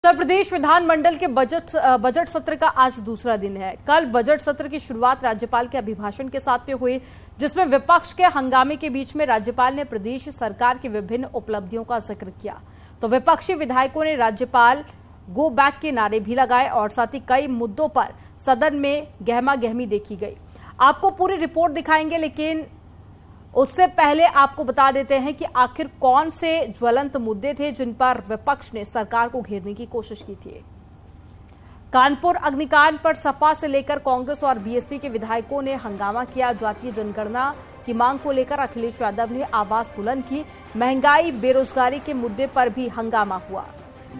उत्तर प्रदेश विधानमंडल के बजट सत्र का आज दूसरा दिन है। कल बजट सत्र की शुरुआत राज्यपाल के अभिभाषण के साथ में हुई, जिसमें विपक्ष के हंगामे के बीच में राज्यपाल ने प्रदेश सरकार की विभिन्न उपलब्धियों का जिक्र किया। तो विपक्षी विधायकों ने राज्यपाल गो बैक के नारे भी लगाए और साथ ही कई मुद्दों पर सदन में गहमा गहमी देखी गई। आपको पूरी रिपोर्ट दिखाएंगे, लेकिन उससे पहले आपको बता देते हैं कि आखिर कौन से ज्वलंत मुद्दे थे जिन पर विपक्ष ने सरकार को घेरने की कोशिश की थी। कानपुर अग्निकांड पर सपा से लेकर कांग्रेस और बीएसपी के विधायकों ने हंगामा किया। जातीय जनगणना की मांग को लेकर अखिलेश यादव ने आवाज बुलंद की। महंगाई, बेरोजगारी के मुद्दे पर भी हंगामा हुआ।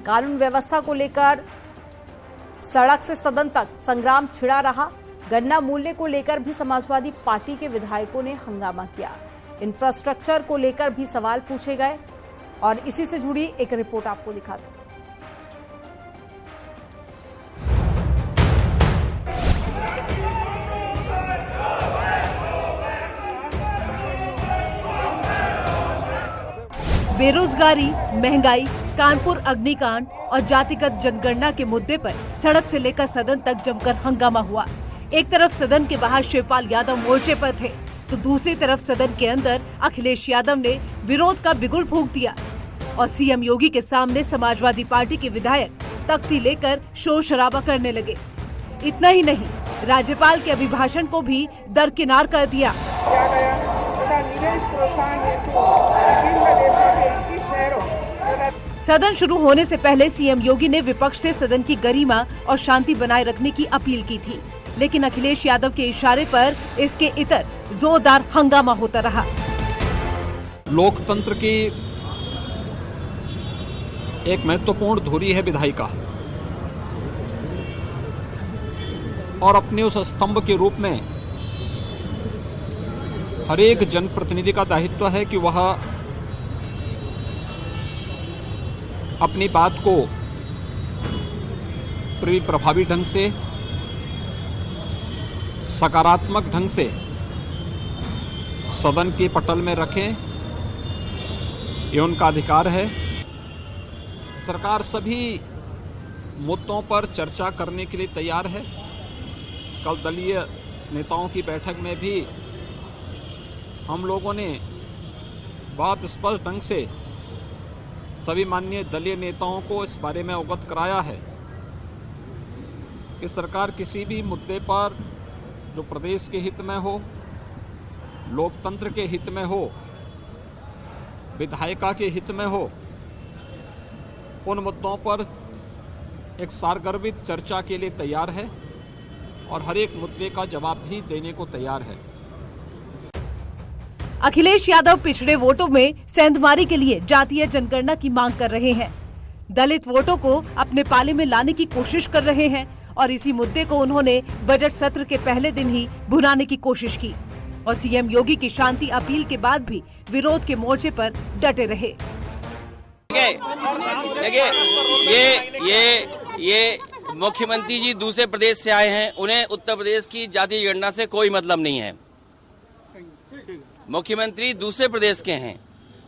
कानून व्यवस्था को लेकर सड़क से सदन तक संग्राम छिड़ा रहा। गन्ना मूल्य को लेकर भी समाजवादी पार्टी के विधायकों ने हंगामा किया। इंफ्रास्ट्रक्चर को लेकर भी सवाल पूछे गए और इसी से जुड़ी एक रिपोर्ट आपको दिखाते हैं। बेरोजगारी, महंगाई, कानपुर अग्निकांड और जातिगत जनगणना के मुद्दे पर सड़क से लेकर सदन तक जमकर हंगामा हुआ। एक तरफ सदन के बाहर शिवपाल यादव मोर्चे पर थे, तो दूसरी तरफ सदन के अंदर अखिलेश यादव ने विरोध का बिगुल फूंक दिया और सीएम योगी के सामने समाजवादी पार्टी के विधायक तख्ती लेकर शोर शराबा करने लगे। इतना ही नहीं, राज्यपाल के अभिभाषण को भी दरकिनार कर दिया। सदन शुरू होने से पहले सीएम योगी ने विपक्ष से सदन की गरिमा और शांति बनाए रखने की अपील की थी, लेकिन अखिलेश यादव के इशारे पर इसके इतर जोरदार हंगामा होता रहा। लोकतंत्र की एक महत्वपूर्ण धुरी है विधायिका, और अपने उस स्तंभ के रूप में हर एक जनप्रतिनिधि का दायित्व है कि वह अपनी बात को प्रभावी ढंग से, सकारात्मक ढंग से सदन के पटल में रखें। ये उनका अधिकार है। सरकार सभी मुद्दों पर चर्चा करने के लिए तैयार है। कल दलीय नेताओं की बैठक में भी हम लोगों ने बहुत स्पष्ट ढंग से सभी माननीय दलीय नेताओं को इस बारे में अवगत कराया है कि सरकार किसी भी मुद्दे पर जो प्रदेश के हित में हो, लोकतंत्र के हित में हो, विधायिका के हित में हो, उन मुद्दों पर एक सारगर्भित चर्चा के लिए तैयार है और हर एक मुद्दे का जवाब भी देने को तैयार है। अखिलेश यादव पिछड़े वोटों में सेंधमारी के लिए जातीय जनगणना की मांग कर रहे हैं। दलित वोटों को अपने पाले में लाने की कोशिश कर रहे हैं और इसी मुद्दे को उन्होंने बजट सत्र के पहले दिन ही भुनाने की कोशिश की और सीएम योगी की शांति अपील के बाद भी विरोध के मोर्चे पर डटे रहे। देखिए, ये मुख्यमंत्री जी दूसरे प्रदेश से आए हैं, उन्हें उत्तर प्रदेश की जातीय गणना से कोई मतलब नहीं है। मुख्यमंत्री दूसरे प्रदेश के हैं।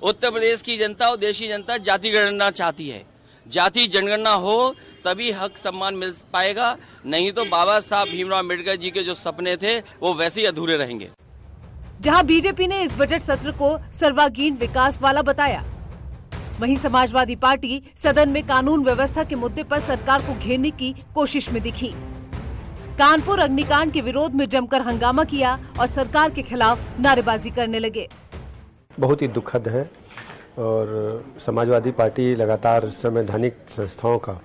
उत्तर प्रदेश की जनता और देश की जनता जाति गणना चाहती है। जाति जनगणना हो तभी हक सम्मान मिल पाएगा, नहीं तो बाबा साहब भीमराव अम्बेडकर जी के जो सपने थे वो वैसे ही अधूरे रहेंगे। जहां बीजेपी ने इस बजट सत्र को सर्वांगीण विकास वाला बताया, वहीं समाजवादी पार्टी सदन में कानून व्यवस्था के मुद्दे पर सरकार को घेरने की कोशिश में दिखी। कानपुर अग्निकांड के विरोध में जमकर हंगामा किया और सरकार के खिलाफ नारेबाजी करने लगे। बहुत ही दुखद है और समाजवादी पार्टी लगातार संवैधानिक संस्थाओं का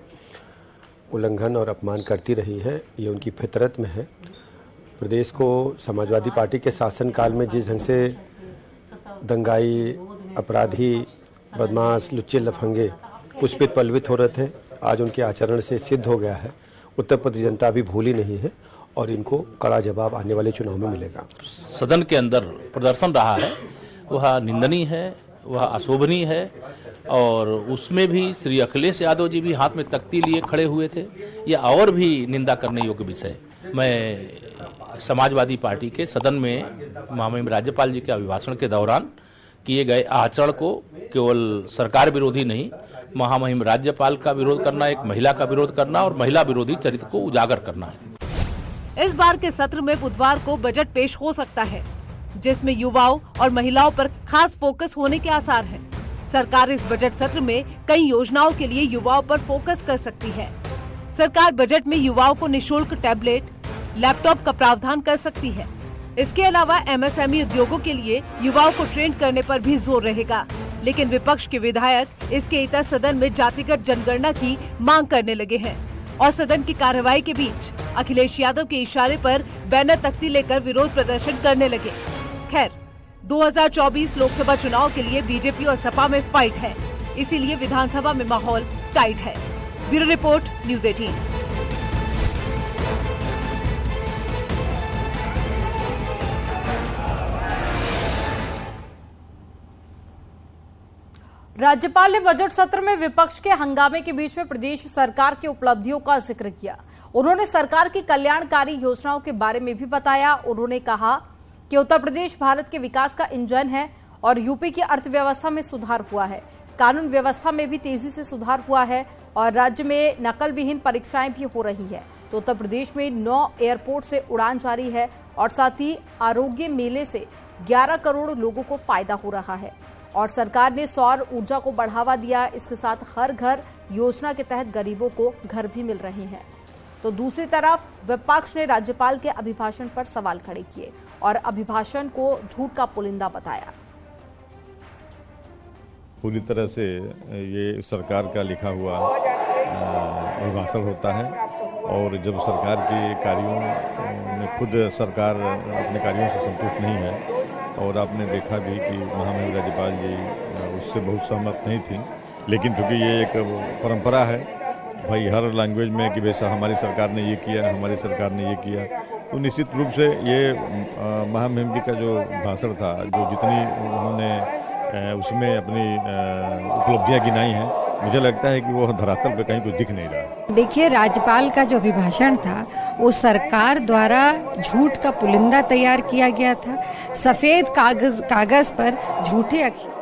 उल्लंघन और अपमान करती रही है। ये उनकी फितरत में है। प्रदेश को समाजवादी पार्टी के शासनकाल में जिस ढंग से दंगाई, अपराधी, बदमाश, लुच्चे लफंगे पुष्पित पल्वित हो रहे थे, आज उनके आचरण से सिद्ध हो गया है। उत्तर प्रदेश जनता अभी भूली नहीं है और इनको कड़ा जवाब आने वाले चुनाव में मिलेगा। सदन के अंदर प्रदर्शन रहा है वह निंदनीय है, वह अशोभनीय है और उसमें भी श्री अखिलेश यादव जी भी हाथ में तख्ती लिए खड़े हुए थे। यह और भी निंदा करने योग्य विषय। मैं समाजवादी पार्टी के सदन में माननीय राज्यपाल जी के अभिभाषण के दौरान किए गए आचरण को केवल सरकार विरोधी नहीं, महामहिम राज्यपाल का विरोध करना, एक महिला का विरोध करना और महिला विरोधी चरित्र को उजागर करना है। इस बार के सत्र में बुधवार को बजट पेश हो सकता है, जिसमें युवाओं और महिलाओं पर खास फोकस होने के आसार हैं। सरकार इस बजट सत्र में कई योजनाओं के लिए युवाओं पर फोकस कर सकती है। सरकार बजट में युवाओं को निशुल्क टैबलेट, लैपटॉप का प्रावधान कर सकती है। इसके अलावा एमएसएमई उद्योगों के लिए युवाओं को ट्रेन करने पर भी जोर रहेगा। लेकिन विपक्ष के विधायक इसके इतर सदन में जातिगत जनगणना की मांग करने लगे हैं और सदन की कार्रवाई के बीच अखिलेश यादव के इशारे पर बैनर तख्ती लेकर विरोध प्रदर्शन करने लगे। खैर, 2024 लोकसभा चुनाव के लिए बीजेपी और सपा में फाइट है, इसीलिए विधानसभा में माहौल टाइट है। Bureau report, news 18। राज्यपाल ने बजट सत्र में विपक्ष के हंगामे के बीच में प्रदेश सरकार की उपलब्धियों का जिक्र किया। उन्होंने सरकार की कल्याणकारी योजनाओं के बारे में भी बताया। उन्होंने कहा कि उत्तर प्रदेश भारत के विकास का इंजन है और यूपी की अर्थव्यवस्था में सुधार हुआ है। कानून व्यवस्था में भी तेजी से सुधार हुआ है और राज्य में नकल विहीन परीक्षाएं भी हो रही है। तो उत्तर प्रदेश में 9 एयरपोर्ट से उड़ान जारी है और साथ ही आरोग्य मेले से 11 करोड़ लोगों को फायदा हो रहा है और सरकार ने सौर ऊर्जा को बढ़ावा दिया। इसके साथ हर घर योजना के तहत गरीबों को घर भी मिल रहे हैं। तो दूसरी तरफ विपक्ष ने राज्यपाल के अभिभाषण पर सवाल खड़े किए और अभिभाषण को झूठ का पुलिंदा बताया। पूरी तरह से ये सरकार का लिखा हुआ अभिभाषण होता है और जब सरकार के कार्यों में खुद सरकार अपने कार्यों से संतुष्ट नहीं है और आपने देखा भी कि महामहिम राज्यपाल जी उससे बहुत सहमत नहीं थी, लेकिन क्योंकि ये एक परंपरा है भाई हर लैंग्वेज में कि वैसा हमारी सरकार ने ये किया, हमारी सरकार ने ये किया, तो निश्चित रूप से ये महामहिम जी का जो भाषण था, जो जितनी उन्होंने उसमें अपनी उपलब्धियां गिनाई हैं, मुझे लगता है कि वो धरातल पे कहीं कुछ दिख नहीं रहा। देखिए, राज्यपाल का जो अभिभाषण था वो सरकार द्वारा झूठ का पुलिंदा तैयार किया गया था। सफेद कागज पर झूठे अक्षर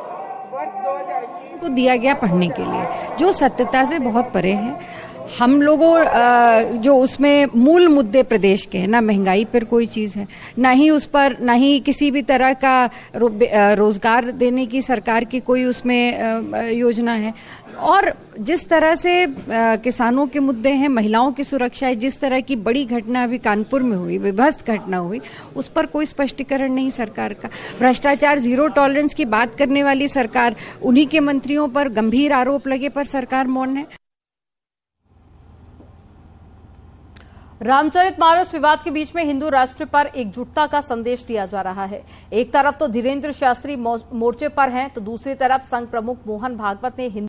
को दिया गया पढ़ने के लिए, जो सत्यता से बहुत परे है। हम लोगों जो उसमें मूल मुद्दे प्रदेश के हैं, ना महंगाई पर कोई चीज़ है, ना ही उस पर, ना ही किसी भी तरह का रोजगार देने की सरकार की कोई उसमें योजना है। और जिस तरह से किसानों के मुद्दे हैं, महिलाओं की सुरक्षा है, जिस तरह की बड़ी घटना अभी कानपुर में हुई, विध्वंस घटना हुई, उस पर कोई स्पष्टीकरण नहीं सरकार का। भ्रष्टाचार जीरो टॉलरेंस की बात करने वाली सरकार, उन्हीं के मंत्रियों पर गंभीर आरोप लगे पर सरकार मौन है। रामचरितमानस विवाद के बीच में हिंदू राष्ट्र पर एकजुटता का संदेश दिया जा रहा है। एक तरफ तो धीरेन्द्र शास्त्री मोर्चे पर हैं, तो दूसरी तरफ संघ प्रमुख मोहन भागवत ने